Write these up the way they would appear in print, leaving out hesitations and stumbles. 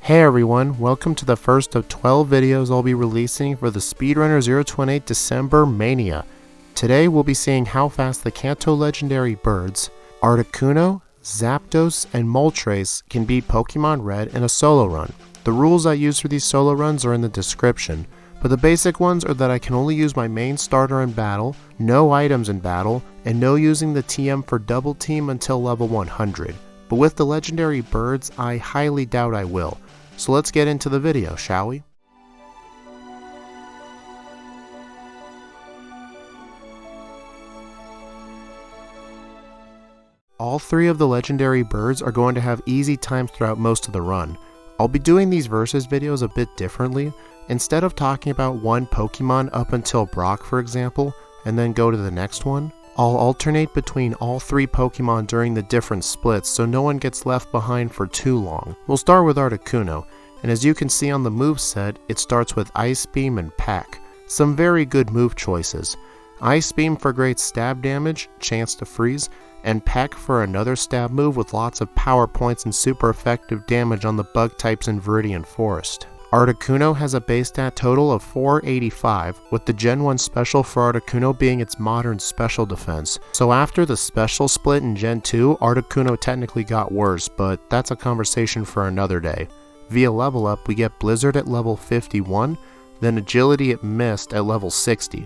Hey everyone, welcome to the first of 12 videos I'll be releasing for the Speedrunner 028 December Mania. Today we'll be seeing how fast the Kanto legendary birds, Articuno, Zapdos, and Moltres can beat Pokemon Red in a solo run. The rules I use for these solo runs are in the description, but the basic ones are that I can only use my main starter in battle, no items in battle, and no using the TM for double team until level 100. But with the legendary birds, I highly doubt I will. So let's get into the video, shall we? All three of the legendary birds are going to have easy times throughout most of the run. I'll be doing these versus videos a bit differently. Instead of talking about one Pokemon up until Brock, for example, and then go to the next one, I'll alternate between all three Pokemon during the different splits so no one gets left behind for too long. We'll start with Articuno, and as you can see on the moveset, it starts with Ice Beam and Peck. Some very good move choices. Ice Beam for great stab damage, chance to freeze, and Peck for another stab move with lots of power points and super effective damage on the bug types in Viridian Forest. Articuno has a base stat total of 485, with the Gen 1 special for Articuno being its modern special defense. So after the special split in Gen 2, Articuno technically got worse, but that's a conversation for another day. Via level up, we get Blizzard at level 51, then Agility at Mist at level 60.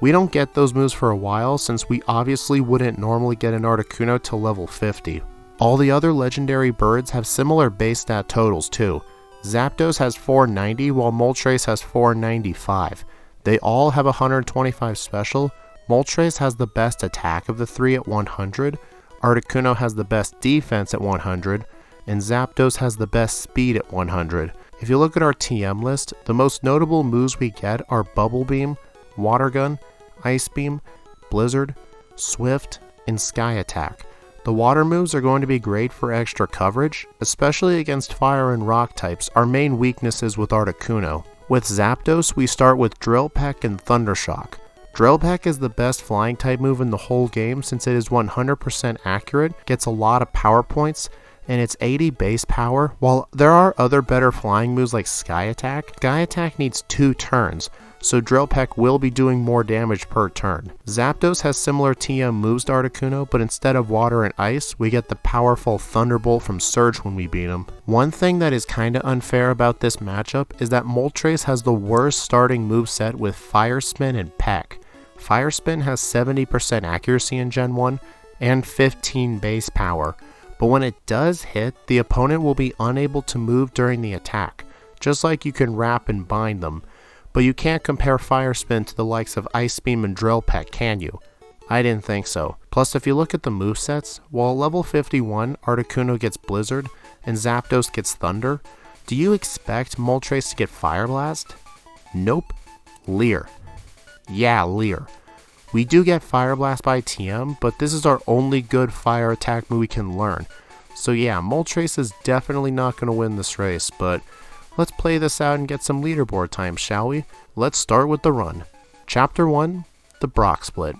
We don't get those moves for a while since we obviously wouldn't normally get an Articuno till level 50. All the other legendary birds have similar base stat totals too. Zapdos has 490 while Moltres has 495. They all have 125 special. Moltres has the best attack of the three at 100, Articuno has the best defense at 100, and Zapdos has the best speed at 100. If you look at our TM list, the most notable moves we get are Bubble Beam, Water Gun, Ice Beam, Blizzard, Swift, and Sky Attack. The water moves are going to be great for extra coverage, especially against fire and rock types, our main weaknesses with Articuno. With Zapdos, we start with Drill Peck and Thunder Shock. Drill Peck is the best flying type move in the whole game since it is 100% accurate, gets a lot of power points, and it's 80 base power. While there are other better flying moves like Sky Attack needs 2 turns, so Drill Peck will be doing more damage per turn. Zapdos has similar TM moves to Articuno, but instead of water and ice, we get the powerful Thunderbolt from Surge when we beat him. One thing that is kinda unfair about this matchup is that Moltres has the worst starting moveset with Fire Spin and Peck. Fire Spin has 70% accuracy in Gen 1 and 15 base power, but when it does hit, the opponent will be unable to move during the attack, just like you can wrap and bind them. But you can't compare Fire Spin to the likes of Ice Beam and Drill Peck, can you? I didn't think so. Plus, if you look at the movesets, while level 51 Articuno gets Blizzard and Zapdos gets Thunder, do you expect Moltres to get Fire Blast? Nope. Leer. Yeah, Leer. We do get Fire Blast by TM, but this is our only good fire attack move we can learn. So yeah, Moltres is definitely not going to win this race, but let's play this out and get some leaderboard time, shall we? Let's start with the run. Chapter 1, the Brock Split.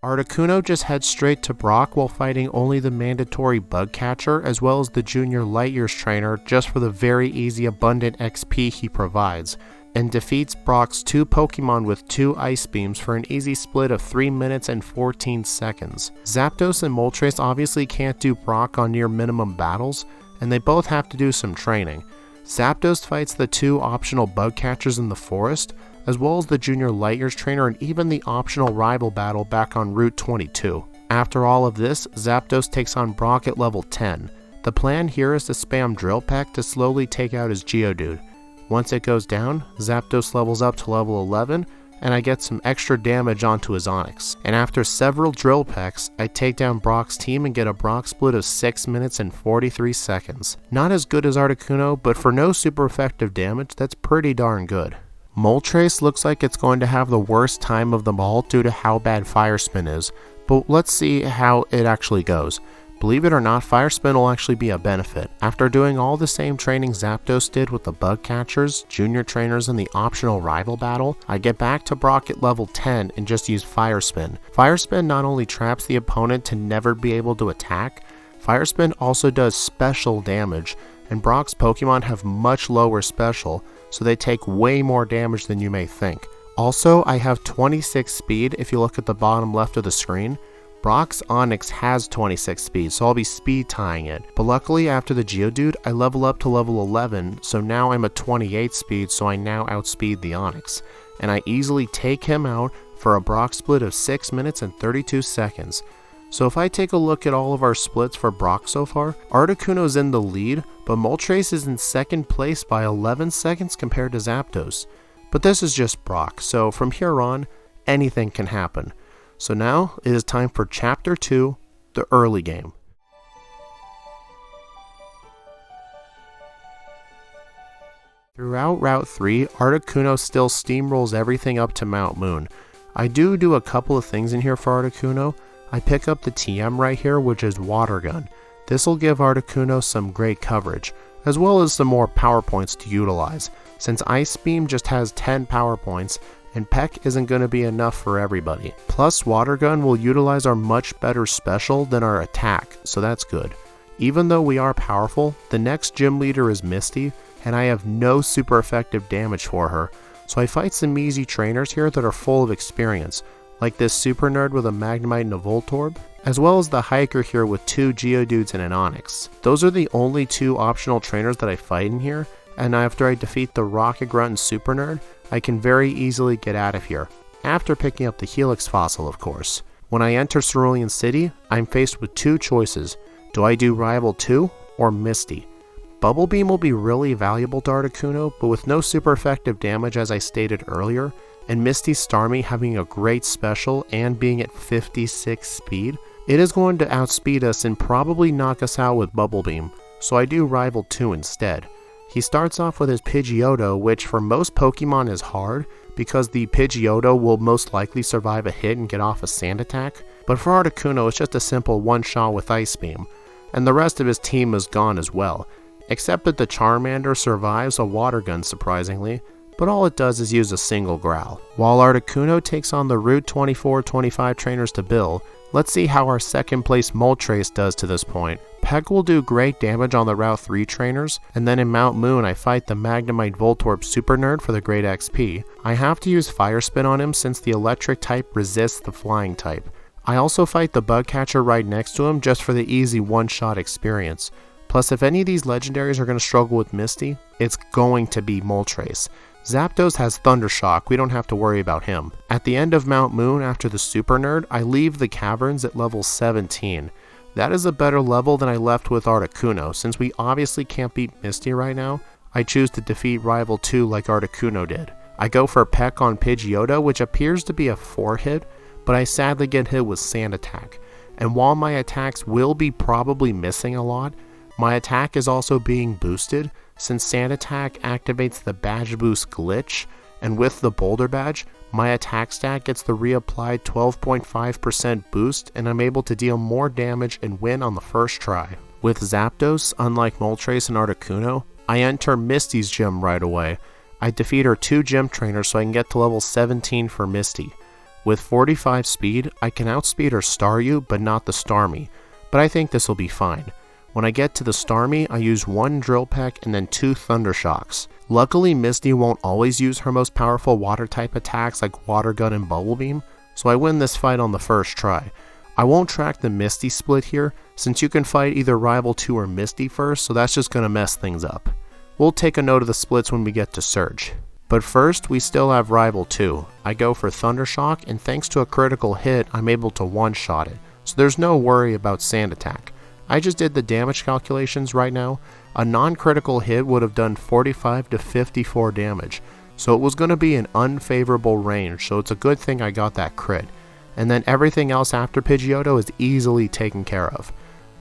Articuno just heads straight to Brock while fighting only the mandatory Bug Catcher as well as the Junior Light Years trainer just for the very easy abundant XP he provides, and defeats Brock's 2 Pokemon with 2 Ice Beams for an easy split of 3 minutes and 14 seconds. Zapdos and Moltres obviously can't do Brock on near minimum battles, and they both have to do some training. Zapdos fights the 2 optional Bug Catchers in the forest, as well as the Junior Light Years trainer and even the optional rival battle back on Route 22. After all of this, Zapdos takes on Brock at level 10. The plan here is to spam Drill Peck to slowly take out his Geodude. Once it goes down, Zapdos levels up to level 11, and I get some extra damage onto his Onix. And after several Drill Pecks, I take down Brock's team and get a Brock split of 6 minutes and 43 seconds. Not as good as Articuno, but for no super effective damage, that's pretty darn good. Moltres looks like it's going to have the worst time of them all due to how bad Fire Spin is, but let's see how it actually goes. Believe it or not, Fire Spin will actually be a benefit. After doing all the same training Zapdos did with the bug catchers, junior trainers, and the optional rival battle, I get back to Brock at level 10 and just use Fire Spin. Fire Spin not only traps the opponent to never be able to attack, Fire Spin also does special damage, and Brock's Pokemon have much lower special, so they take way more damage than you may think. Also, I have 26 speed if you look at the bottom left of the screen. Brock's Onix has 26 speed, so I'll be speed tying it. But luckily after the Geodude, I level up to level 11, so now I'm at 28 speed, so I now outspeed the Onix. And I easily take him out for a Brock split of 6 minutes and 32 seconds. So if I take a look at all of our splits for Brock so far, Articuno's in the lead, but Moltres is in second place by 11 seconds compared to Zapdos. But this is just Brock, so from here on, anything can happen. So now it is time for Chapter 2, the early game. Throughout Route 3, Articuno still steamrolls everything up to Mount Moon. I do a couple of things in here for Articuno. I pick up the TM right here, which is Water Gun. This will give Articuno some great coverage, as well as some more power points to utilize, since Ice Beam just has 10 power points, and Peck isn't going to be enough for everybody. Plus, Water Gun will utilize our much better special than our attack, so that's good. Even though we are powerful, the next gym leader is Misty, and I have no super effective damage for her, so I fight some easy trainers here that are full of experience, like this super nerd with a Magnemite and a Voltorb, as well as the hiker here with 2 Geodudes and an Onix. Those are the only 2 optional trainers that I fight in here, and after I defeat the Rocket Grunt and Super Nerd, I can very easily get out of here, after picking up the Helix fossil of course. When I enter Cerulean City, I'm faced with 2 choices. Do I do Rival 2 or Misty? Bubble Beam will be really valuable to Articuno, but with no super effective damage as I stated earlier, and Misty Starmie having a great special and being at 56 speed, it is going to outspeed us and probably knock us out with Bubble Beam, so I do Rival 2 instead. He starts off with his Pidgeotto, which for most Pokemon is hard, because the Pidgeotto will most likely survive a hit and get off a Sand Attack, but for Articuno it's just a simple one-shot with Ice Beam, and the rest of his team is gone as well, except that the Charmander survives a Water Gun surprisingly, but all it does is use a single growl. While Articuno takes on the Route 24-25 trainers to Bill, let's see how our second place Moltres does to this point. Peck will do great damage on the Route 3 trainers, and then in Mount Moon I fight the Magnemite Voltorb Super Nerd for the great XP. I have to use Fire Spin on him since the electric type resists the flying type. I also fight the Bug Catcher right next to him just for the easy one-shot experience. Plus, if any of these legendaries are going to struggle with Misty, it's going to be Moltres. Zapdos has Thundershock, we don't have to worry about him. At the end of Mount Moon after the Super Nerd, I leave the caverns at level 17. That is a better level than I left with Articuno. Since we obviously can't beat Misty right now, I choose to defeat Rival 2 like Articuno did. I go for Peck on Pidgeotto, which appears to be a 4-hit, but I sadly get hit with Sand Attack. And while my attacks will be probably missing a lot, my attack is also being boosted, since Sand Attack activates the Badge Boost glitch, and with the Boulder Badge, my attack stat gets the reapplied 12.5% boost, and I'm able to deal more damage and win on the first try. With Zapdos, unlike Moltres and Articuno, I enter Misty's gym right away. I defeat her 2 gym trainers so I can get to level 17 for Misty. With 45 speed, I can outspeed her Staryu, but not the Starmie, but I think this will be fine. When I get to the Starmie, I use 1 Drill Peck and then 2 Thundershocks. Luckily, Misty won't always use her most powerful water-type attacks like Water Gun and Bubble Beam, so I win this fight on the first try. I won't track the Misty split here, since you can fight either Rival 2 or Misty first, so that's just going to mess things up. We'll take a note of the splits when we get to Surge. But first, we still have Rival 2. I go for Thundershock, and thanks to a critical hit, I'm able to one-shot it, so there's no worry about Sand Attack. I just did the damage calculations right now. A non-critical hit would have done 45 to 54 damage, so it was going to be an unfavorable range, so it's a good thing I got that crit. And then everything else after Pidgeotto is easily taken care of.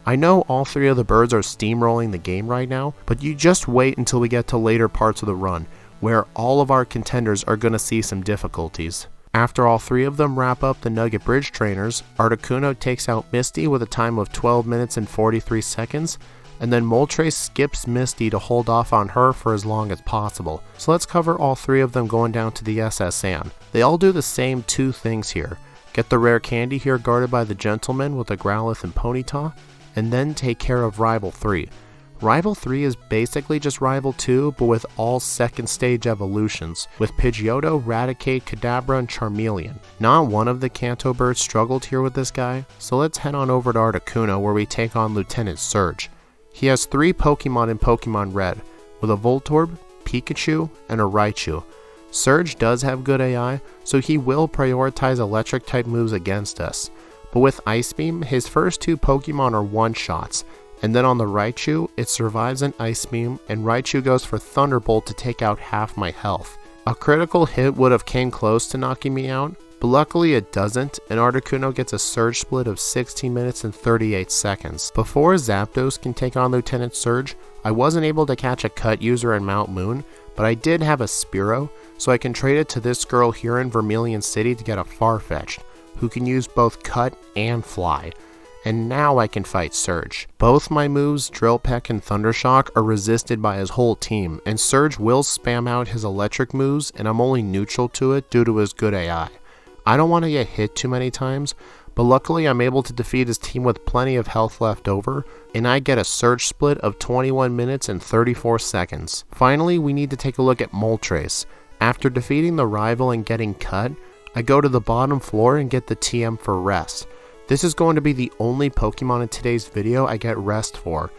I know all 3 of the birds are steamrolling the game right now, but you just wait until we get to later parts of the run, where all of our contenders are going to see some difficulties. After all 3 of them wrap up the Nugget Bridge trainers, Articuno takes out Misty with a time of 12 minutes and 43 seconds, and then Moltres skips Misty to hold off on her for as long as possible. So let's cover all 3 of them going down to the SS Anne. They all do the same 2 things here. Get the rare candy here guarded by the gentleman with a Growlithe and Ponyta, and then take care of Rival 3. Rival 3 is basically just Rival 2, but with all second stage evolutions, with Pidgeotto, Raticate, Kadabra, and Charmeleon. Not one of the Kanto birds struggled here with this guy, so let's head on over to Articuno where we take on Lieutenant Surge. He has 3 Pokemon in Pokemon Red, with a Voltorb, Pikachu, and a Raichu. Surge does have good AI, so he will prioritize electric type moves against us. But with Ice Beam, his first 2 Pokemon are one-shots, and then on the Raichu, it survives an Ice Beam, and Raichu goes for Thunderbolt to take out half my health. A critical hit would have came close to knocking me out, but luckily it doesn't, and Articuno gets a Surge split of 16 minutes and 38 seconds. Before Zapdos can take on Lieutenant Surge, I wasn't able to catch a Cut user in Mount Moon, but I did have a Spearow, so I can trade it to this girl here in Vermilion City to get a Farfetch'd, who can use both Cut and Fly. And now I can fight Surge. Both my moves, Drill Peck and Thundershock, are resisted by his whole team, and Surge will spam out his electric moves, and I'm only neutral to it due to his good AI. I don't want to get hit too many times, but luckily I'm able to defeat his team with plenty of health left over, and I get a Surge split of 21 minutes and 34 seconds. Finally, we need to take a look at Moltres. After defeating the rival and getting cut, I go to the bottom floor and get the TM for Rest. This is going to be the only Pokemon in today's video I get Rest for.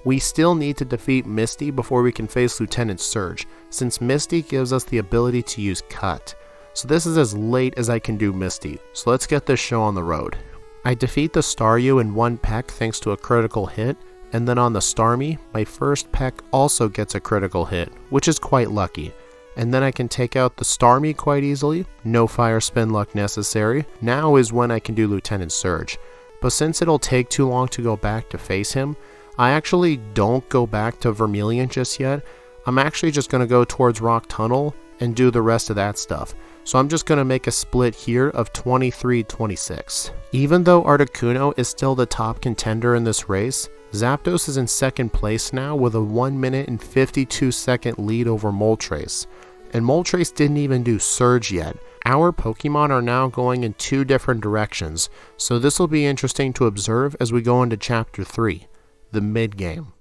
We still need to defeat Misty before we can face Lieutenant Surge, since Misty gives us the ability to use Cut. So this is as late as I can do Misty, so let's get this show on the road. I defeat the Staryu in 1 peck thanks to a critical hit, and then on the Starmie, my first peck also gets a critical hit, which is quite lucky. And then I can take out the Starmie quite easily, no fire spin luck necessary. Now is when I can do Lieutenant Surge. But since it'll take too long to go back to face him, I actually don't go back to Vermilion just yet. I'm actually just going to go towards Rock Tunnel and do the rest of that stuff. So I'm just going to make a split here of 23-26. Even though Articuno is still the top contender in this race, Zapdos is in second place now with a 1 minute and 52 second lead over Moltres. And Moltres didn't even do Surge yet. Our Pokemon are now going in 2 different directions, so this will be interesting to observe as we go into Chapter 3, the mid-game.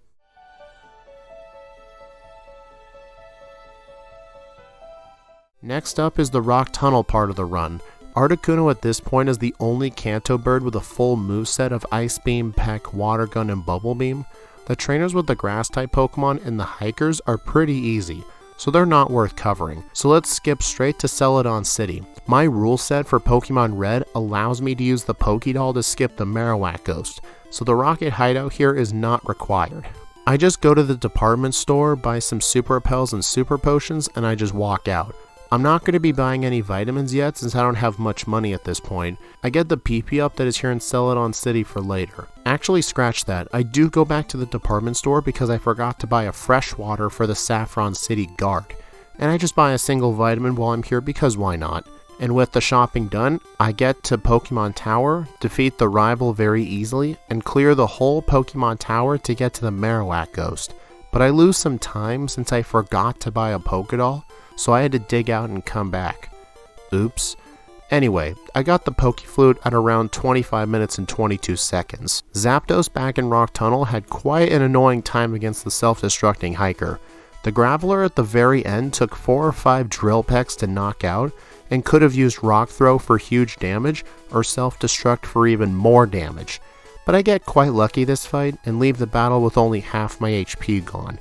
Next up is the Rock Tunnel part of the run. Articuno at this point is the only Kanto bird with a full moveset of Ice Beam, Peck, Water Gun, and Bubble Beam. The trainers with the Grass-type Pokemon and the Hikers are pretty easy, so they're not worth covering. So let's skip straight to Celadon City. My rule set for Pokemon Red allows me to use the Pokédoll to skip the Marowak Ghost, so the Rocket Hideout here is not required. I just go to the department store, buy some Super Repels and Super Potions, and I just walk out. I'm not going to be buying any vitamins yet since I don't have much money at this point. I get the PP up that is here in Celadon City for later. Actually, scratch that. I do go back to the department store because I forgot to buy a fresh water for the Saffron City guard. And I just buy a single vitamin while I'm here because why not? And with the shopping done, I get to Pokemon Tower, defeat the rival very easily, and clear the whole Pokemon Tower to get to the Marowak Ghost. But I lose some time since I forgot to buy a Pokédoll, so I had to dig out and come back. Oops. Anyway, I got the Pokeflute at around 25 minutes and 22 seconds. Zapdos back in Rock Tunnel had quite an annoying time against the self-destructing Hiker. The Graveler at the very end took 4 or 5 Drill Pecks to knock out, and could have used Rock Throw for huge damage, or Self-Destruct for even more damage. But I get quite lucky this fight, and leave the battle with only half my HP gone.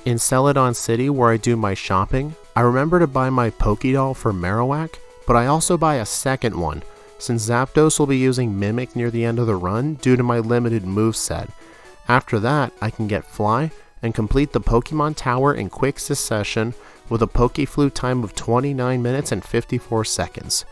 In Celadon City, where I do my shopping, I remember to buy my Pokédoll for Marowak, but I also buy a second one, since Zapdos will be using Mimic near the end of the run due to my limited moveset. After that, I can get Fly, and complete the Pokemon Tower in quick succession with a Pokeflute time of 29 minutes and 54 seconds.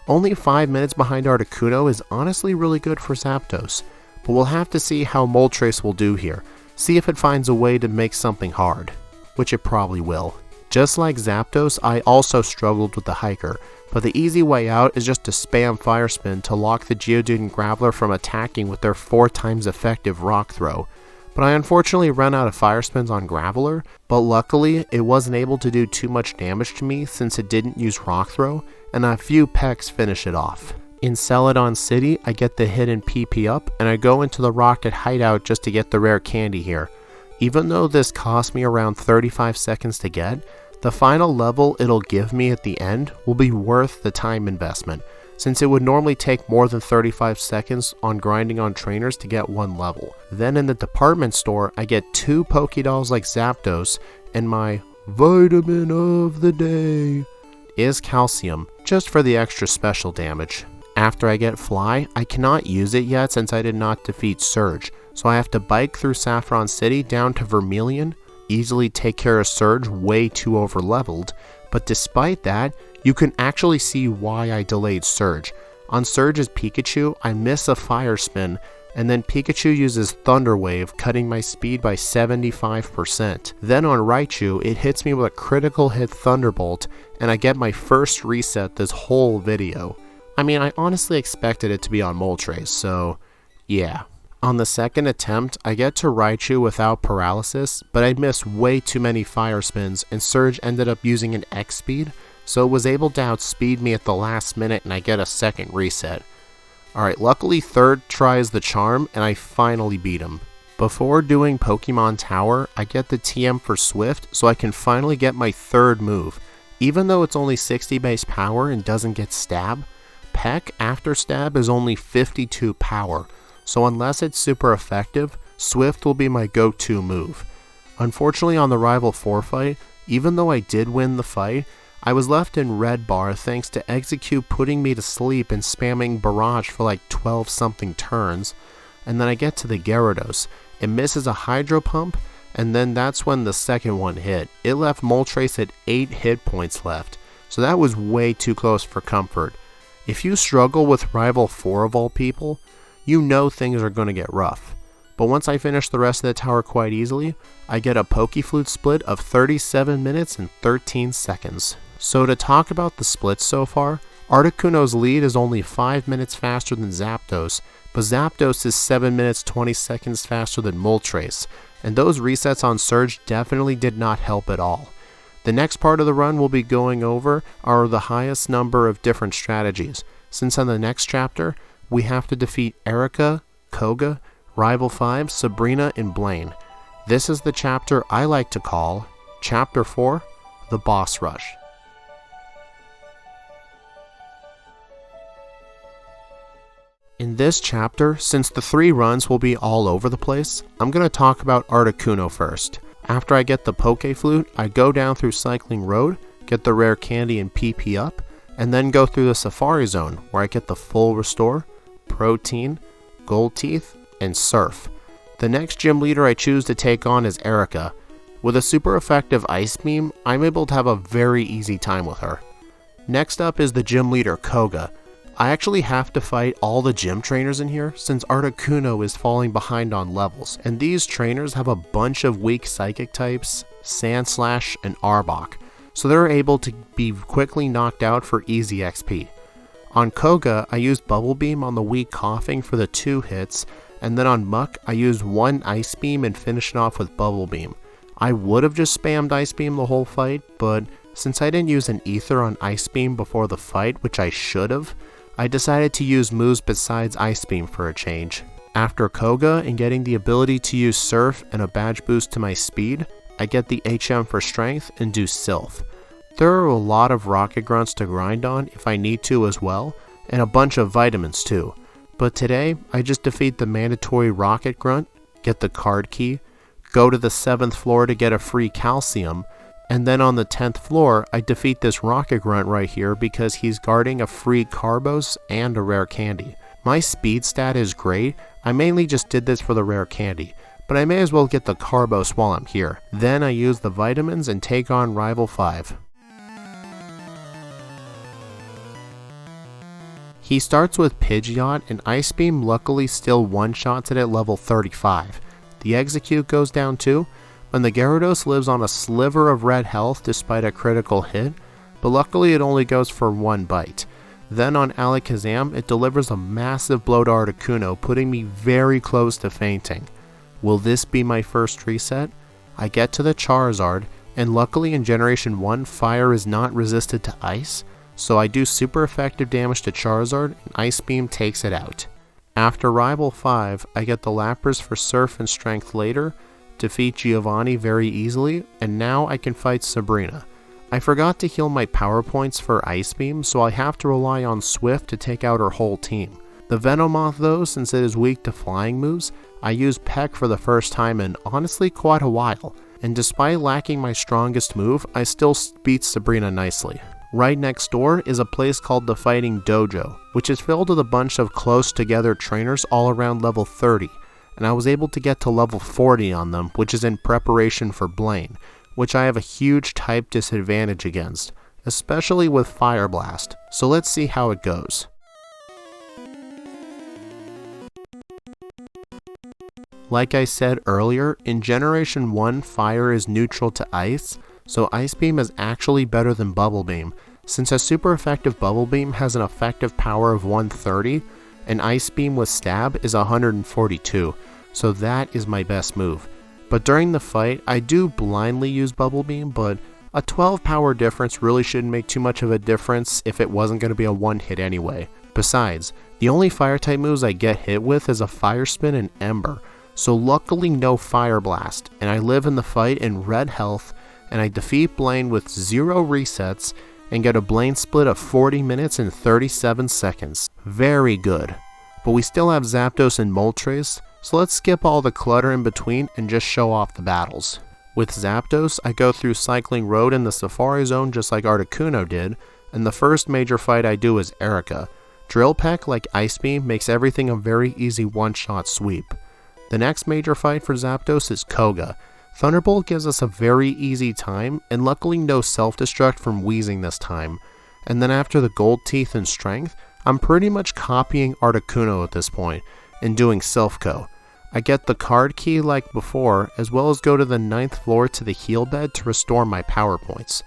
Only 5 minutes behind Articuno is honestly really good for Zapdos, but we'll have to see how Moltres will do here, see if it finds a way to make something hard, which it probably will. Just like Zapdos, I also struggled with the Hiker, but the easy way out is just to spam Fire Spin to lock the Geodude and Graveler from attacking with their 4 times effective Rock Throw. But I unfortunately ran out of Fire Spins on Graveler, but luckily it wasn't able to do too much damage to me since it didn't use Rock Throw, and a few pecks finish it off. In Celadon City, I get the hidden PP up, and I go into the Rocket Hideout just to get the rare candy here. Even though this cost me around 35 seconds to get, the final level it'll give me at the end will be worth the time investment, since it would normally take more than 35 seconds on grinding on trainers to get one level. Then in the department store, I get 2 Pokédolls like Zapdos, and my vitamin of the day is calcium, just for the extra special damage. After I get Fly, I cannot use it yet since I did not defeat Surge, so I have to bike through Saffron City down to Vermilion, easily take care of Surge way too overleveled, but despite that, you can actually see why I delayed Surge. On Surge's Pikachu, I miss a Fire Spin, and then Pikachu uses Thunder Wave, cutting my speed by 75%. Then on Raichu, it hits me with a critical hit Thunderbolt, and I get my first reset this whole video. I mean, I honestly expected it to be on Moltres, so yeah. On the second attempt, I get to Raichu without paralysis, but I missed way too many Fire Spins, and Surge ended up using an X speed, so it was able to outspeed me at the last minute and I get a second reset. Alright, luckily third tries the charm, and I finally beat him. Before doing Pokemon Tower, I get the TM for Swift, so I can finally get my third move. Even though it's only 60 base power and doesn't get Stab, Peck after Stab is only 52 power, so unless it's super effective, Swift will be my go-to move. Unfortunately on the Rival 4 fight, even though I did win the fight, I was left in red bar thanks to Execute putting me to sleep and spamming Barrage for like 12 something turns, and then I get to the Gyarados. It misses a Hydro Pump, and then that's when the second one hit. It left Moltres at 8 hit points left, so that was way too close for comfort. If you struggle with Rival 4 of all people, you know things are going to get rough. But once I finish the rest of the tower quite easily, I get a Pokeflute split of 37 minutes and 13 seconds. So to talk about the splits so far, Articuno's lead is only 5 minutes faster than Zapdos, but Zapdos is 7 minutes 20 seconds faster than Moltres, and those resets on Surge definitely did not help at all. The next part of the run we'll be going over are the highest number of different strategies, since on the next chapter, we have to defeat Erica, Koga, Rival 5, Sabrina, and Blaine. This is the chapter I like to call Chapter 4, The Boss Rush. In this chapter, since the 3 runs will be all over the place, I'm going to talk about Articuno first. After I get the Pokeflute, I go down through Cycling Road, get the rare candy and PP up, and then go through the Safari Zone where I get the full Restore, Protein, Gold Teeth, and Surf. The next gym leader I choose to take on is Erica. With a super effective Ice Beam, I'm able to have a very easy time with her. Next up is the gym leader Koga. I actually have to fight all the gym trainers in here since Articuno is falling behind on levels, and these trainers have a bunch of weak psychic types, Sandslash, and Arbok, so they're able to be quickly knocked out for easy XP. On Koga, I used Bubble Beam on the weak Coughing for the 2 hits, and then on Muck, I used 1 Ice Beam and finished it off with Bubble Beam. I would have just spammed Ice Beam the whole fight, but since I didn't use an Ether on Ice Beam before the fight, which I should have, I decided to use moves besides Ice Beam for a change. After Koga and getting the ability to use Surf and a badge boost to my speed, I get the HM for strength and do Sylph. There are a lot of Rocket Grunts to grind on if I need to as well, and a bunch of vitamins too. But today, I just defeat the mandatory Rocket Grunt, get the card key, go to the 7th floor to get a free calcium, and then on the 10th floor, I defeat this Rocket Grunt right here because he's guarding a free Carbos and a rare candy. My speed stat is great, I mainly just did this for the rare candy, but I may as well get the Carbos while I'm here. Then I use the vitamins and take on Rival 5. He starts with Pidgeot, and Ice Beam luckily still one-shots it at level 35. The Execute goes down too, And the Gyarados lives on a sliver of red health despite a critical hit, but luckily it only goes for one bite. Then on Alakazam, it delivers a massive blow to Articuno, putting me very close to fainting. Will this be my first reset? I get to the Charizard, and luckily in Generation 1, Fire is not resisted to Ice, so I do super effective damage to Charizard, and Ice Beam takes it out. After Rival 5, I get the Lapras for Surf and Strength later, defeat Giovanni very easily, and now I can fight Sabrina. I forgot to heal my power points for Ice Beam, so I have to rely on Swift to take out her whole team. The Venomoth though, since it is weak to flying moves, I use Peck for the first time in honestly quite a while, and despite lacking my strongest move, I still beat Sabrina nicely. Right next door is a place called the Fighting Dojo, which is filled with a bunch of close together trainers all around level 30, and I was able to get to level 40 on them, which is in preparation for Blaine, which I have a huge type disadvantage against, especially with Fire Blast, so let's see how it goes. Like I said earlier, in Generation 1 Fire is neutral to Ice, so Ice Beam is actually better than Bubble Beam, since a super effective Bubble Beam has an effective power of 130, and Ice Beam with Stab is 142, so that is my best move. But during the fight, I do blindly use Bubble Beam, but a 12 power difference really shouldn't make too much of a difference if it wasn't going to be a one hit anyway. Besides, the only fire type moves I get hit with is a Fire Spin and Ember, so luckily no Fire Blast, and I live in the fight in red health, and I defeat Blaine with 0 resets and get a Blaine split of 40 minutes and 37 seconds. Very good. But we still have Zapdos and Moltres, so let's skip all the clutter in between and just show off the battles. With Zapdos, I go through Cycling Road in the Safari Zone just like Articuno did, and the first major fight I do is Erica. Drill Peck, like Ice Beam, makes everything a very easy one-shot sweep. The next major fight for Zapdos is Koga. Thunderbolt gives us a very easy time, and luckily no self-destruct from Wheezing this time. And then after the Gold Teeth and Strength, I'm pretty much copying Articuno at this point, and doing Silph-Co. I get the card key like before, as well as go to the 9th floor to the heal bed to restore my power points.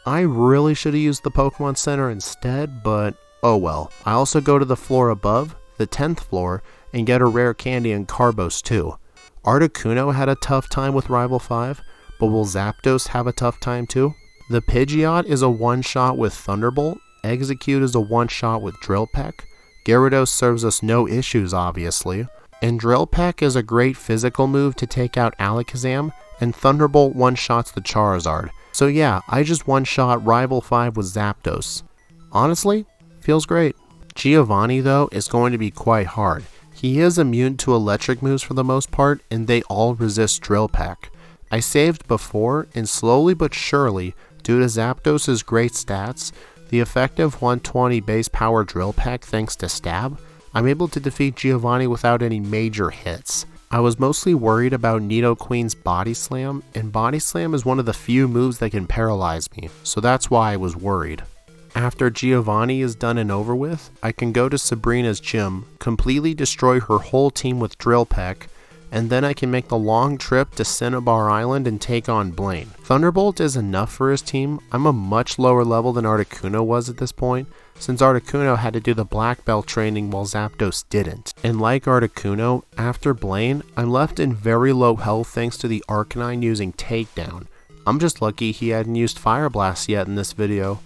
I really should have used the Pokemon Center instead, but oh well. I also go to the floor above, the 10th floor, and get a rare candy in Carbos too. Articuno had a tough time with Rival 5, but will Zapdos have a tough time too? The Pidgeot is a one-shot with Thunderbolt, Execute is a one-shot with Drill Peck, Gyarados serves us no issues obviously, and Drill Peck is a great physical move to take out Alakazam, and Thunderbolt one-shots the Charizard. So yeah, I just one-shot Rival 5 with Zapdos. Honestly, feels great. Giovanni though is going to be quite hard. He is immune to electric moves for the most part, and they all resist Drill Peck. I saved before, and slowly but surely, due to Zapdos' great stats, the effective 120 base power Drill Peck thanks to Stab, I'm able to defeat Giovanni without any major hits. I was mostly worried about Nidoqueen's Body Slam, and Body Slam is one of the few moves that can paralyze me, so that's why I was worried. After Giovanni is done and over with, I can go to Sabrina's gym, completely destroy her whole team with Drill Peck, and then I can make the long trip to Cinnabar Island and take on Blaine. Thunderbolt is enough for his team. I'm a much lower level than Articuno was at this point, since Articuno had to do the Black Belt training while Zapdos didn't. And like Articuno, after Blaine, I'm left in very low health thanks to the Arcanine using Takedown. I'm just lucky he hadn't used Fire Blast yet in this video.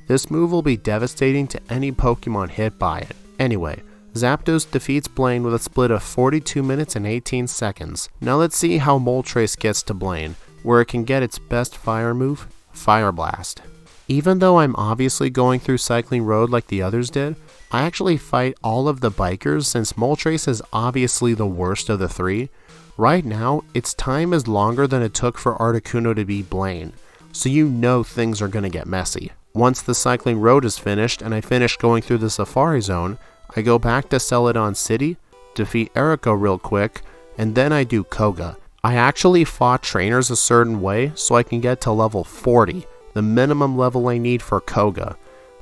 This move will be devastating to any Pokemon hit by it. Anyway, Zapdos defeats Blaine with a split of 42 minutes and 18 seconds. Now let's see how Moltres gets to Blaine, where it can get its best fire move, Fire Blast. Even though I'm obviously going through Cycling Road like the others did, I actually fight all of the bikers since Moltres is obviously the worst of the three. Right now, its time is longer than it took for Articuno to beat Blaine, so you know things are going to get messy. Once the Cycling Road is finished and I finish going through the Safari Zone, I go back to Celadon City, defeat Erica real quick, and then I do Koga. I actually fought trainers a certain way so I can get to level 40, the minimum level I need for Koga.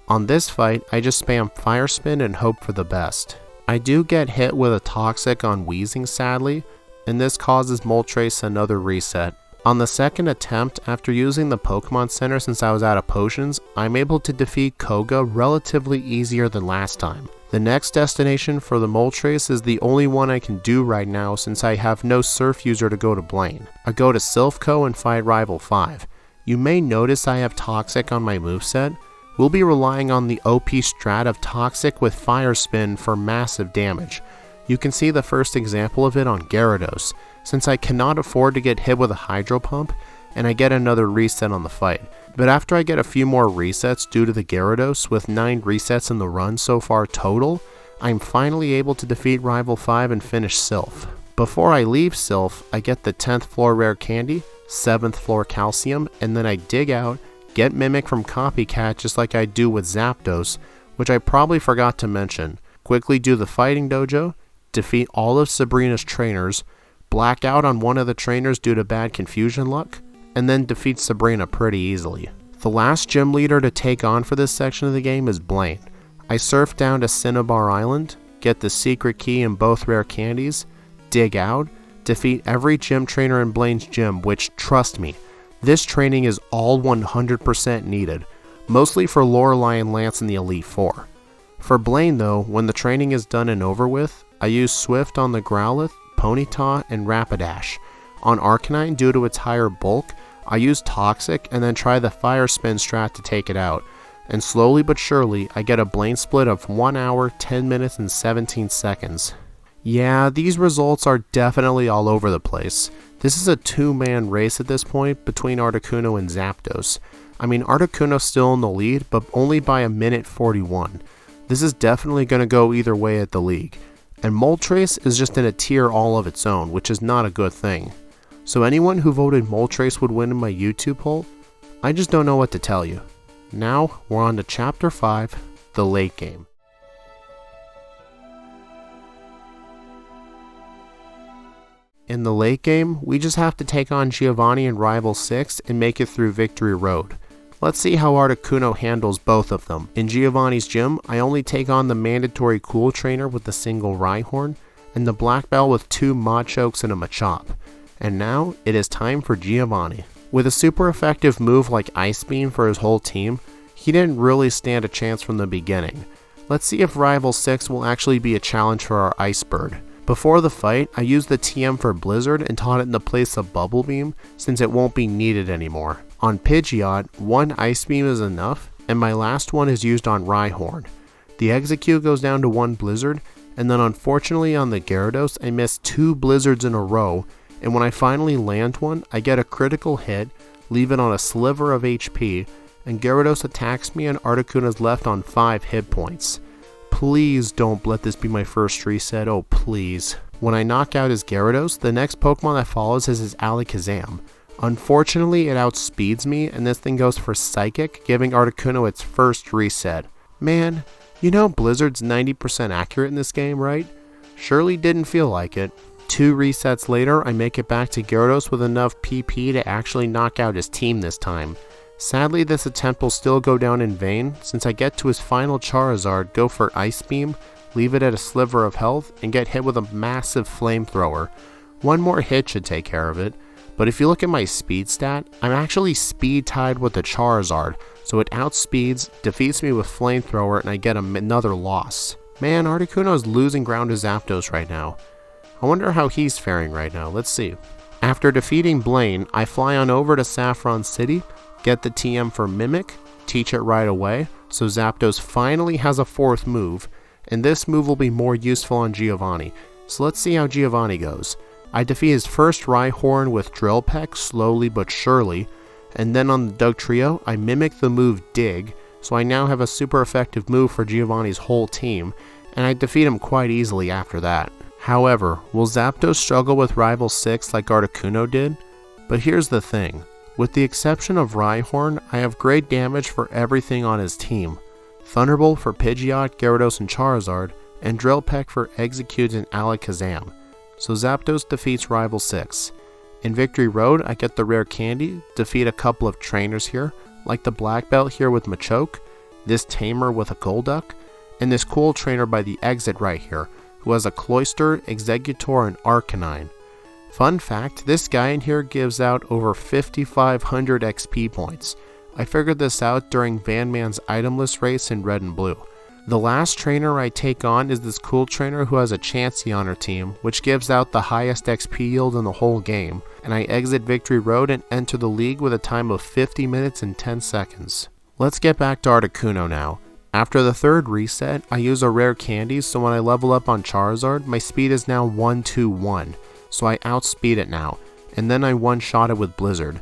On this fight, I just spam Fire Spin and hope for the best. I do get hit with a Toxic on Wheezing sadly, and this causes Moltres another reset. On the second attempt, after using the Pokemon Center since I was out of potions, I'm able to defeat Koga relatively easier than last time. The next destination for the Moltres is the only one I can do right now since I have no Surf user to go to Blaine. I go to Silphco and fight Rival 5. You may notice I have Toxic on my moveset. We'll be relying on the OP strat of Toxic with Fire Spin for massive damage. You can see the first example of it on Gyarados, since I cannot afford to get hit with a Hydro Pump, and I get another reset on the fight. But after I get a few more resets due to the Gyarados, with 9 resets in the run so far total, I'm finally able to defeat Rival 5 and finish Silph. Before I leave Silph, I get the 10th floor Rare Candy, 7th floor Calcium, and then I dig out, get Mimic from Copycat just like I do with Zapdos, which I probably forgot to mention, quickly do the Fighting Dojo, defeat all of Sabrina's trainers, black out on one of the trainers due to bad confusion luck, and then defeat Sabrina pretty easily. The last gym leader to take on for this section of the game is Blaine. I surf down to Cinnabar Island, get the secret key and both rare candies, dig out, defeat every gym trainer in Blaine's gym, which, trust me, this training is all 100% needed, mostly for Lorelei and Lance in the Elite Four. For Blaine though, when the training is done and over with, I use Swift on the Growlithe, Ponyta, and Rapidash. On Arcanine, due to its higher bulk, I use Toxic and then try the Fire Spin strat to take it out. And slowly but surely, I get a Blaine split of 1 hour, 10 minutes, and 17 seconds. Yeah, these results are definitely all over the place. This is a 2-man race at this point between Articuno and Zapdos. I mean, Articuno's still in the lead, but only by a minute 41. This is definitely going to go either way at the league. And Moltres is just in a tier all of its own, which is not a good thing. So anyone who voted Moltres would win in my YouTube poll, I just don't know what to tell you. Now, we're on to Chapter 5, the late game. In the late game, we just have to take on Giovanni and Rival 6 and make it through Victory Road. Let's see how Articuno handles both of them. In Giovanni's gym, I only take on the mandatory Cool Trainer with the single Rhyhorn, and the Black Belt with 2 Machokes and a Machop. And now, it is time for Giovanni. With a super effective move like Ice Beam for his whole team, he didn't really stand a chance from the beginning. Let's see if Rival 6 will actually be a challenge for our Ice Bird. Before the fight, I used the TM for Blizzard and taught it in the place of Bubble Beam since it won't be needed anymore. On Pidgeot, 1 Ice Beam is enough, and my last one is used on Rhyhorn. The Execute goes down to 1 Blizzard, and then unfortunately on the Gyarados, I missed 2 Blizzards in a row, and when I finally land one, I get a critical hit, leave it on a sliver of HP, and Gyarados attacks me and Articuno's left on 5 hit points. Please don't let this be my first reset, oh please. When I knock out his Gyarados, the next Pokemon that follows is his Alakazam. Unfortunately, it outspeeds me, and this thing goes for Psychic, giving Articuno its first reset. Man, you know Blizzard's 90% accurate in this game, right? Surely didn't feel like it. 2 resets later, I make it back to Gyarados with enough PP to actually knock out his team this time. Sadly, this attempt will still go down in vain, since I get to his final Charizard, go for Ice Beam, leave it at a sliver of health, and get hit with a massive Flamethrower. 1 more hit should take care of it. But if you look at my speed stat, I'm actually speed tied with the Charizard, so it outspeeds, defeats me with Flamethrower, and I get another loss. Man, Articuno is losing ground to Zapdos right now. I wonder how he's faring right now, let's see. After defeating Blaine, I fly on over to Saffron City, get the TM for Mimic, teach it right away, so Zapdos finally has a 4th move, and this move will be more useful on Giovanni. So let's see how Giovanni goes. I defeat his first Rhyhorn with Drill Peck slowly but surely, and then on the Dugtrio, I mimic the move Dig, so I now have a super effective move for Giovanni's whole team, and I defeat him quite easily after that. However, will Zapdos struggle with Rival 6 like Articuno did? But here's the thing, with the exception of Rhyhorn, I have great damage for everything on his team. Thunderbolt for Pidgeot, Gyarados, and Charizard, and Drill Peck for Execute and Alakazam. So Zapdos defeats Rival 6. In Victory Road, I get the rare candy, defeat a couple of trainers here, like the Black Belt here with Machoke, this Tamer with a Golduck, and this cool trainer by the exit right here, who has a Cloyster, Exeggutor, and Arcanine. Fun fact, this guy in here gives out over 5,500 XP points. I figured this out during Vanman's itemless race in red and blue. The last trainer I take on is this cool trainer who has a Chansey on her team, which gives out the highest XP yield in the whole game, and I exit Victory Road and enter the league with a time of 50 minutes and 10 seconds. Let's get back to Articuno now. After the third reset, I use a rare candy, so when I level up on Charizard, my speed is now 121, so I outspeed it now, and then I one-shot it with Blizzard.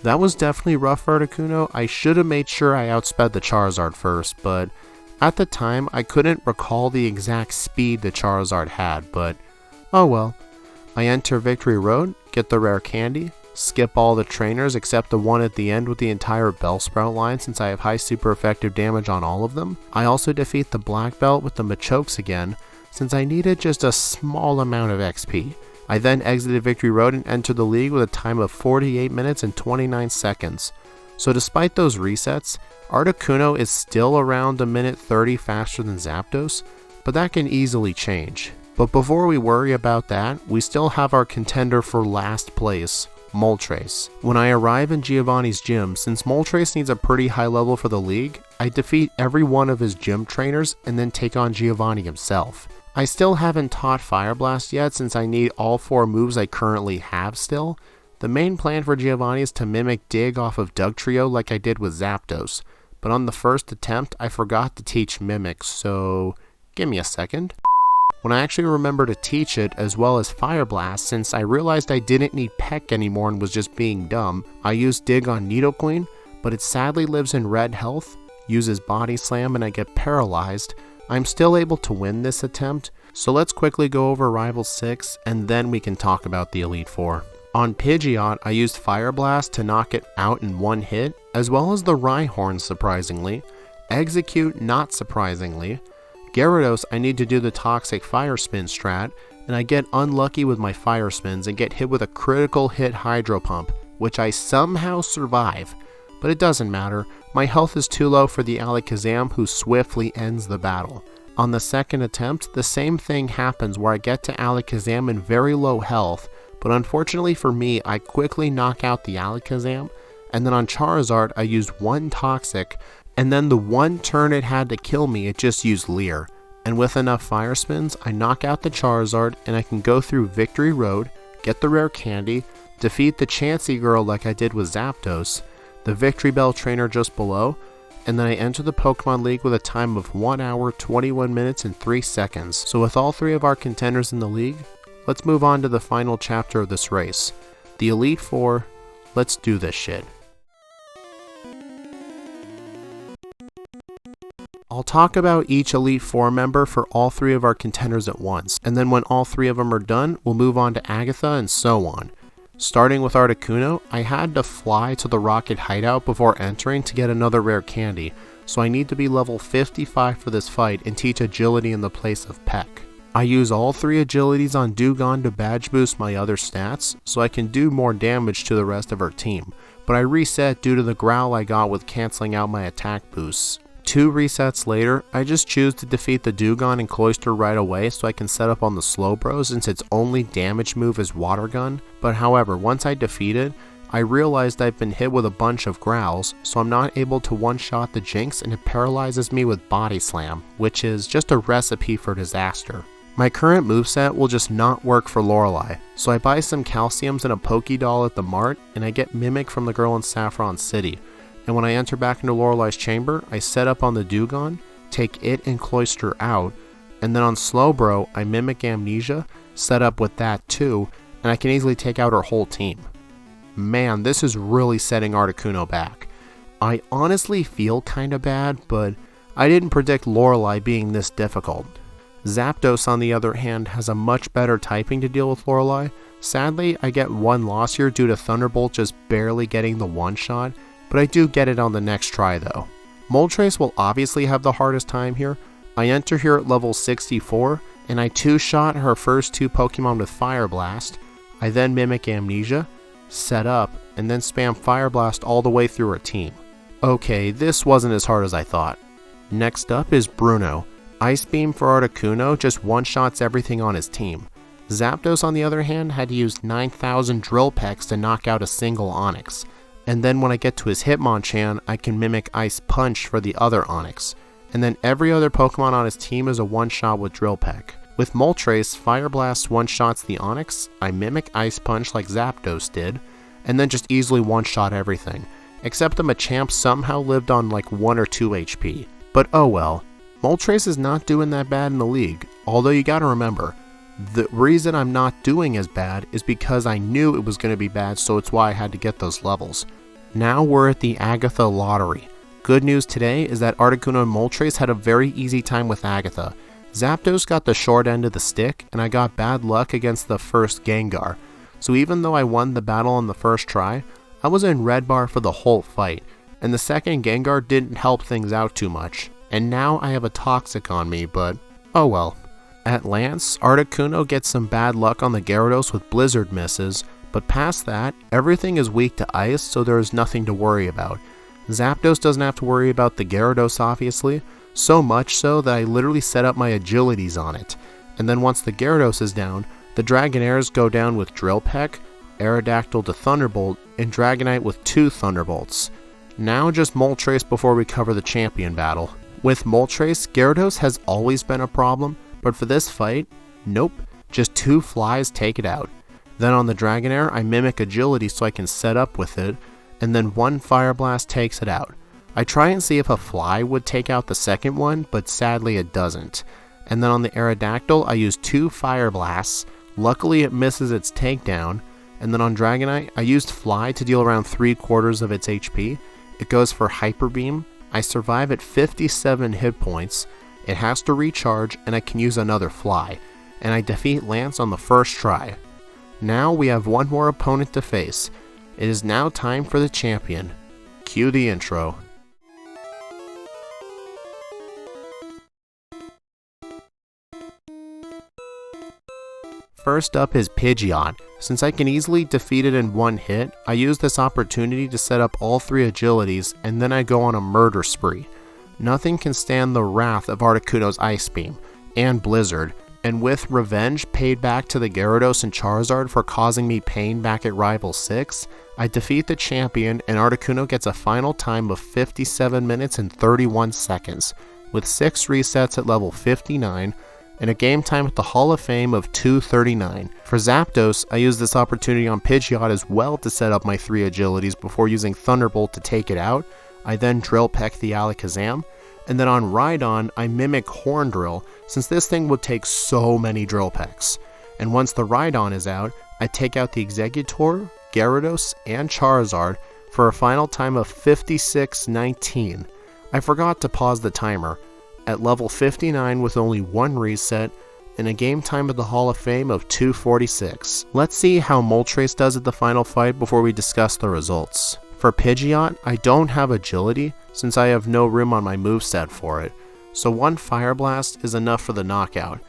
That was definitely rough for Articuno. I should have made sure I outsped the Charizard first, but at the time, I couldn't recall the exact speed the Charizard had, but oh well. I enter Victory Road, get the rare candy, skip all the trainers except the one at the end with the entire Bellsprout line since I have high super effective damage on all of them. I also defeat the Black Belt with the Machokes again since I needed just a small amount of XP. I then exited Victory Road and entered the league with a time of 48 minutes and 29 seconds. So despite those resets, Articuno is still around a minute 30 faster than Zapdos, but that can easily change. But before we worry about that, we still have our contender for last place, Moltres. When I arrive in Giovanni's gym, since Moltres needs a pretty high level for the league, I defeat every one of his gym trainers and then take on Giovanni himself. I still haven't taught Fire Blast yet since I need all 4 moves I currently have still. The main plan for Giovanni is to mimic Dig off of Dugtrio like I did with Zapdos, but on the first attempt I forgot to teach Mimic, so give me a second. When I actually remember to teach it as well as Fire Blast, since I realized I didn't need Peck anymore and was just being dumb, I used Dig on Nidoqueen, but it sadly lives in red health, uses Body Slam, and I get paralyzed. I'm still able to win this attempt, so let's quickly go over Rival 6 and then we can talk about the Elite Four. On Pidgeot, I used Fire Blast to knock it out in one hit, as well as the Rhyhorn surprisingly, Execute not surprisingly, Gyarados I need to do the Toxic Fire Spin strat, and I get unlucky with my Fire Spins and get hit with a critical hit Hydro Pump, which I somehow survive, but it doesn't matter, my health is too low for the Alakazam who swiftly ends the battle. On the second attempt, the same thing happens where I get to Alakazam in very low health, but unfortunately for me, I quickly knock out the Alakazam, and then on Charizard, I used one Toxic, and then the one turn it had to kill me, it just used Leer. And with enough Fire Spins, I knock out the Charizard, and I can go through Victory Road, get the rare candy, defeat the Chansey girl like I did with Zapdos, the Victory Bell trainer just below, and then I enter the Pokemon League with a time of 1 hour, 21 minutes, and 3 seconds. So with all 3 of our contenders in the league, let's move on to the final chapter of this race. The Elite Four, let's do this shit. I'll talk about each Elite Four member for all 3 of our contenders at once, and then when all 3 of them are done, we'll move on to Agatha and so on. Starting with Articuno, I had to fly to the Rocket Hideout before entering to get another rare candy, so I need to be level 55 for this fight and teach Agility in the place of Peck. I use all 3 agilities on Dewgong to badge boost my other stats, so I can do more damage to the rest of her team, but I reset due to the growl I got with cancelling out my attack boosts. 2 resets later, I just choose to defeat the Dewgong and Cloyster right away so I can set up on the Slowbro since its only damage move is Water Gun, but however, once I defeat it, I realized I've been hit with a bunch of growls, so I'm not able to one-shot the Jinx and it paralyzes me with Body Slam, which is just a recipe for disaster. My current moveset will just not work for Lorelei, so I buy some calciums and a Pokédoll at the mart, and I get Mimic from the girl in Saffron City. And when I enter back into Lorelei's chamber, I set up on the Dewgong, take it and Cloyster out, and then on Slowbro, I Mimic Amnesia, set up with that too, and I can easily take out her whole team. Man, this is really setting Articuno back. I honestly feel kinda bad, but I didn't predict Lorelei being this difficult. Zapdos, on the other hand, has a much better typing to deal with Lorelei. Sadly, I get one loss here due to Thunderbolt just barely getting the one-shot, but I do get it on the next try though. Moltres will obviously have the hardest time here. I enter here at level 64, and I two-shot her first 2 Pokemon with Fire Blast. I then Mimic Amnesia, set up, and then spam Fire Blast all the way through her team. Okay, this wasn't as hard as I thought. Next up is Bruno. Ice Beam for Articuno just one-shots everything on his team. Zapdos, on the other hand, had to use 9,000 Drill Pecks to knock out a single Onix. And then when I get to his Hitmonchan, I can mimic Ice Punch for the other Onix. And then every other Pokemon on his team is a one-shot with Drill Peck. With Moltres, Fire Blast one-shots the Onix, I mimic Ice Punch like Zapdos did, and then just easily one-shot everything. Except the Machamp somehow lived on like 1 or 2 HP. But oh well. Moltres is not doing that bad in the league, although you gotta remember, the reason I'm not doing as bad is because I knew it was going to be bad, so it's why I had to get those levels. Now we're at the Agatha lottery. Good news today is that Articuno and Moltres had a very easy time with Agatha. Zapdos got the short end of the stick, and I got bad luck against the first Gengar. So even though I won the battle on the first try, I was in red bar for the whole fight, and the second Gengar didn't help things out too much. And now I have a Toxic on me, but oh well. At Lance, Articuno gets some bad luck on the Gyarados with Blizzard misses, but past that, everything is weak to Ice, so there is nothing to worry about. Zapdos doesn't have to worry about the Gyarados obviously, so much so that I literally set up my agilities on it. And then once the Gyarados is down, the Dragonairs go down with Drill Peck, Aerodactyl to Thunderbolt, and Dragonite with 2 Thunderbolts. Now just Moltres before we cover the champion battle. With Moltres, Gyarados has always been a problem, but for this fight, nope, just 2 flies take it out. Then on the Dragonair, I mimic agility so I can set up with it, and then 1 Fire Blast takes it out. I try and see if a fly would take out the second one, but sadly it doesn't. And then on the Aerodactyl, I use 2 Fire Blasts, luckily it misses its takedown, and then on Dragonite, I used Fly to deal around 3/4 of its HP. It goes for Hyper Beam, I survive at 57 hit points, it has to recharge, and I can use another Fly, and I defeat Lance on the first try. Now we have one more opponent to face. It is now time for the champion. Cue the intro. First up is Pidgeot. Since I can easily defeat it in one hit, I use this opportunity to set up all 3 agilities, and then I go on a murder spree. Nothing can stand the wrath of Articuno's Ice Beam, and Blizzard, and with revenge paid back to the Gyarados and Charizard for causing me pain back at Rival 6, I defeat the champion and Articuno gets a final time of 57 minutes and 31 seconds, with 6 resets at level 59, and a game time at the Hall of Fame of 2:39. For Zapdos, I use this opportunity on Pidgeot as well to set up my 3 agilities before using Thunderbolt to take it out. I then Drill Peck the Alakazam, and then on Rhydon, I mimic Horn Drill since this thing would take so many Drill Pecks. And once the Rhydon is out, I take out the Exeggutor, Gyarados, and Charizard for a final time of 56:19. I forgot to pause the timer. At level 59 with only 1 reset, and a game time at the Hall of Fame of 2:46. Let's see how Moltres does at the final fight before we discuss the results. For Pidgeot, I don't have agility since I have no room on my moveset for it, so 1 Fire Blast is enough for the knockout.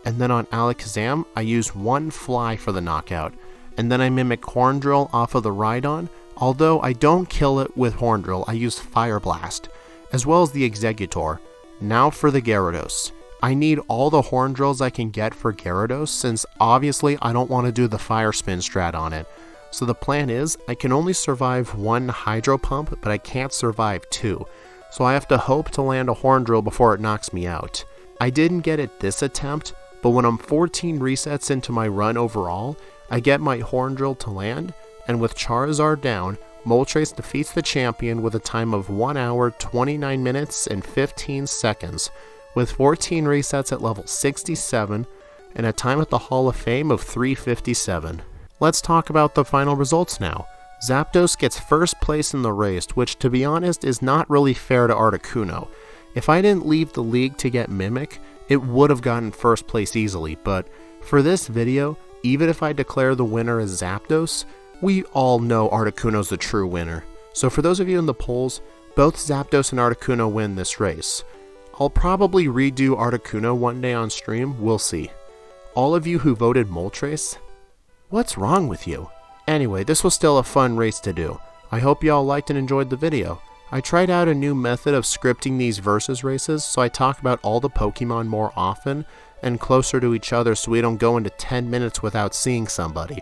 And then on Alakazam, I use 1 Fly for the knockout, and then I mimic Horn Drill off of the Rhydon, although I don't kill it with Horn Drill, I use Fire Blast, as well as the Exeggutor. Now for the Gyarados. I need all the Horn Drills I can get for Gyarados since obviously I don't want to do the Fire Spin strat on it. So the plan is, I can only survive 1 Hydro Pump, but I can't survive 2. So I have to hope to land a Horn Drill before it knocks me out. I didn't get it this attempt, but when I'm 14 resets into my run overall, I get my Horn Drill to land, and with Charizard down, Moltres defeats the champion with a time of 1 hour, 29 minutes, and 15 seconds, with 14 resets at level 67, and a time at the Hall of Fame of 3:57. Let's talk about the final results now. Zapdos gets first place in the race, which to be honest is not really fair to Articuno. If I didn't leave the league to get Mimic, it would have gotten first place easily, but for this video, even if I declare the winner as Zapdos, we all know Articuno's the true winner. So for those of you in the polls, both Zapdos and Articuno win this race. I'll probably redo Articuno one day on stream, we'll see. All of you who voted Moltres, what's wrong with you? Anyway, this was still a fun race to do. I hope y'all liked and enjoyed the video. I tried out a new method of scripting these versus races, so I talk about all the Pokemon more often, and closer to each other so we don't go into 10 minutes without seeing somebody.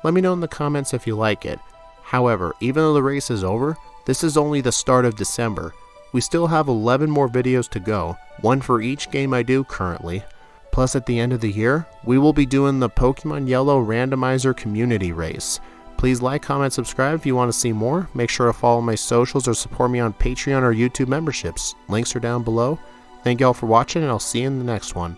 Let me know in the comments if you like it. However, even though the race is over, this is only the start of December. We still have 11 more videos to go, one for each game I do currently. Plus at the end of the year, we will be doing the Pokemon Yellow Randomizer Community Race. Please like, comment, subscribe if you want to see more. Make sure to follow my socials or support me on Patreon or YouTube memberships. Links are down below. Thank you all for watching, and I'll see you in the next one.